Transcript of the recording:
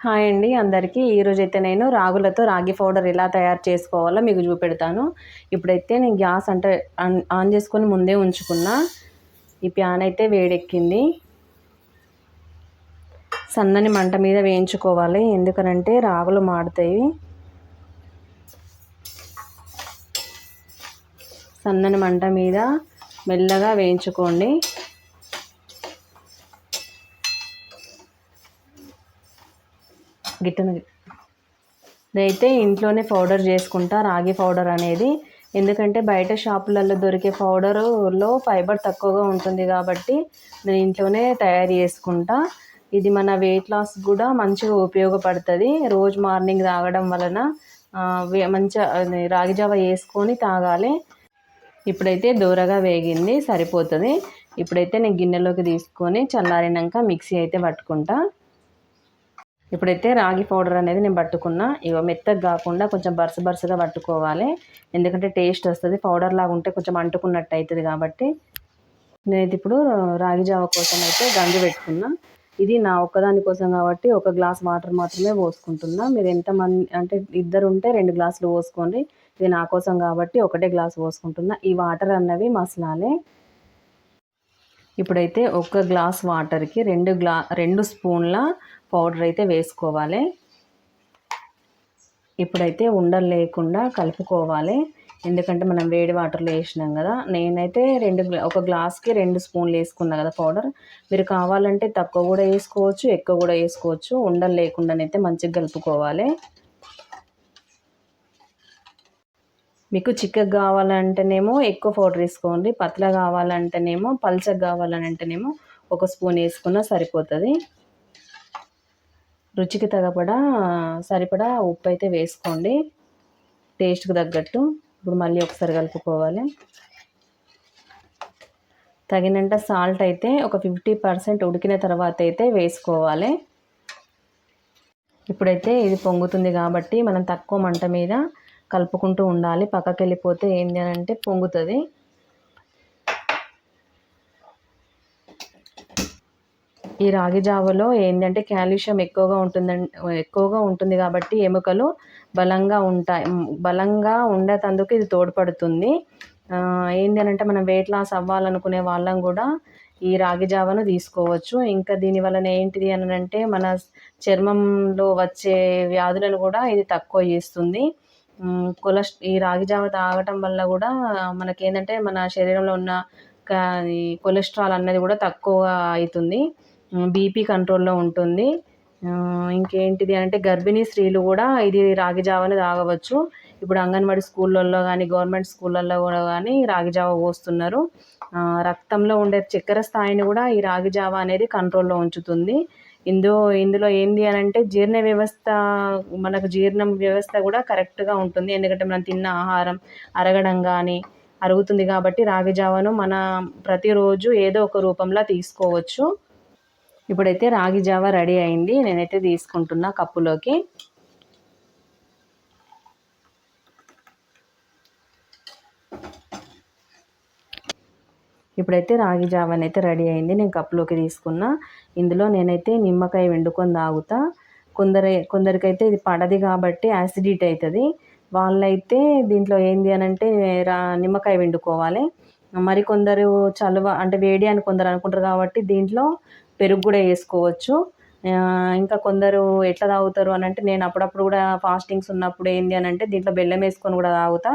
Hi అండి అందరికీ. ఈరోజైతే నేను రాగులతో రాగి పౌడర్ ఎలా తయారు చేసుకోవాలో మీకు చూపెడతాను. ఇప్పుడైతే నేను గ్యాస్ అంటే ఆన్ చేసుకొని ముందే ఉంచుకున్నా. ఈ ప్యాన్ అయితే వేడెక్కింది. సన్నని మంట మీద వేయించుకోవాలి, ఎందుకనంటే రాగులు మాడుతాయి. సన్నని మంట మీద మెల్లగా వేయించుకోండి. నేనైతే ఇంట్లోనే పౌడర్ చేసుకుంటా రాగి పౌడర్ అనేది. ఎందుకంటే బయట షాపులలో దొరికే పౌడర్లో ఫైబర్ తక్కువగా ఉంటుంది కాబట్టి నేను ఇంట్లోనే తయారు చేసుకుంటా. ఇది మన వెయిట్ లాస్ కూడా మంచిగా ఉపయోగపడుతుంది. రోజు మార్నింగ్ తాగడం వలన మంచిగా రాగి జావ వేసుకొని తాగాలి. ఇప్పుడైతే దూరగా వేగింది, సరిపోతుంది. ఇప్పుడైతే నేను గిన్నెలోకి తీసుకొని చల్లారినాక మిక్సీ అయితే పట్టుకుంటా. ఇప్పుడైతే రాగి పౌడర్ అనేది నేను పట్టుకున్నా. ఇక మెత్తగా కాకుండా కొంచెం బరసగా పట్టుకోవాలి, ఎందుకంటే టేస్ట్ వస్తుంది. పౌడర్ లాగా ఉంటే కొంచెం అంటుకున్నట్టు అవుతుంది కాబట్టి. నేనైతే ఇప్పుడు రాగి జావ కోసం అయితే గంజి పెట్టుకున్నా. ఇది నా ఒక్కదాని కోసం కాబట్టి 1 గ్లాస్ వాటర్ మాత్రమే పోసుకుంటున్నా. మీరు ఎంతమంది అంటే 2 ఉంటే 2 గ్లాసులు పోసుకోండి. ఇది నా కోసం కాబట్టి 1 గ్లాస్ పోసుకుంటున్నా. ఈ వాటర్ అన్నవి మసలాలే. ఇప్పుడైతే 1 గ్లాస్ వాటర్కి 2 స్పూన్ల పౌడర్ అయితే వేసుకోవాలి. ఇప్పుడైతే ఉండలు లేకుండా కలుపుకోవాలి, ఎందుకంటే మనం వేడి వాటర్లో వేసినాం కదా. నేనైతే 1 గ్లాస్కి 2 స్పూన్లు వేసుకున్నా కదా పౌడర్. మీరు కావాలంటే తక్కువ కూడా వేసుకోవచ్చు, ఎక్కువ కూడా వేసుకోవచ్చు. ఉండలు లేకుండానైతే మంచిగా కలుపుకోవాలి. మీకు చిక్కగా కావాలంటేనేమో ఎక్కువ పౌడర్ వేసుకోండి, పతలా కావాలంటేనేమో పల్చగా కావాలంటేనేమో 1 స్పూన్ వేసుకున్నా సరిపోతుంది. రుచికి సరిపడా ఉప్పు అయితే వేసుకోండి, టేస్ట్కి తగ్గట్టు. ఇప్పుడు మళ్ళీ ఒకసారి కలుపుకోవాలి. తగినంత సాల్ట్ అయితే ఒక 50% ఉడికిన తర్వాత అయితే వేసుకోవాలి. ఇప్పుడైతే ఇది పొంగుతుంది కాబట్టి మనం తక్కువ మంట మీద కలుపుకుంటూ ఉండాలి. పక్కకి వెళ్ళిపోతే ఏంటి అని అంటే పొంగుతుంది. ఈ రాగి జావలో ఏంటంటే కాల్షియం ఎక్కువగా ఉంటుంది కాబట్టి ఎముకలు బలంగా ఉండేటందుకు ఇది తోడ్పడుతుంది. ఏంటి అని అంటే మనం వెయిట్ లాస్ అవ్వాలనుకునే వాళ్ళం కూడా ఈ రాగి జావను తీసుకోవచ్చు. ఇంకా దీని వలన ఏంటిది అని అంటే మన చర్మంలో వచ్చే వ్యాధులను కూడా ఇది తక్కువ చేస్తుంది. ఈ రాగి జావ తాగటం వల్ల కూడా మనకేంటంటే మన శరీరంలో ఉన్న కొలెస్ట్రాల్ అన్నది కూడా తక్కువ అవుతుంది. బీపీ కంట్రోల్లో ఉంటుంది. ఇంకేంటిది అంటే గర్భిణీ స్త్రీలు కూడా ఇది రాగి జావని తాగవచ్చు. ఇప్పుడు అంగన్వాడీ స్కూళ్ళల్లో కానీ గవర్నమెంట్ స్కూళ్ళల్లో కూడా కానీ రాగి జావ పోస్తున్నారు. రక్తంలో ఉండే చక్కెర స్థాయిని కూడా ఈ రాగి జావ అనేది కంట్రోల్లో ఉంచుతుంది. ఇందులో ఏంది అని అంటే మనకు జీర్ణం వ్యవస్థ కూడా కరెక్ట్గా ఉంటుంది. ఎందుకంటే మనం తిన్న ఆహారం అరగడం కానీ అరుగుతుంది కాబట్టి రాగి జావను మన ప్రతిరోజు ఏదో ఒక రూపంలో తీసుకోవచ్చు. ఇప్పుడైతే రాగి జావ రెడీ అయింది. నేనైతే తీసుకుంటున్నా కప్పులోకి. ఇప్పుడైతే రాగి జావ అయితే రెడీ అయింది, నేను కప్పులోకి తీసుకున్నా. ఇందులో నేనైతే నిమ్మకాయ పిండుకొని తాగుతా. కొందరికైతే ఇది పడది కాబట్టి యాసిడిటీ అవుతుంది. వాళ్ళైతే దీంట్లో ఏంది అని అంటే నిమ్మకాయ పిండుకోవాలి. మరికొందరు చలువ అంటే వేడి అని కొందరు అనుకుంటారు కాబట్టి దీంట్లో పెరుగు కూడా వేసుకోవచ్చు. ఇంకా కొందరు ఎట్లా తాగుతారు అని అంటే నేను అప్పుడప్పుడు కూడా ఫాస్టింగ్స్ ఉన్నప్పుడు ఏంది అని అంటే దీంట్లో బెల్లం వేసుకొని కూడా తాగుతా.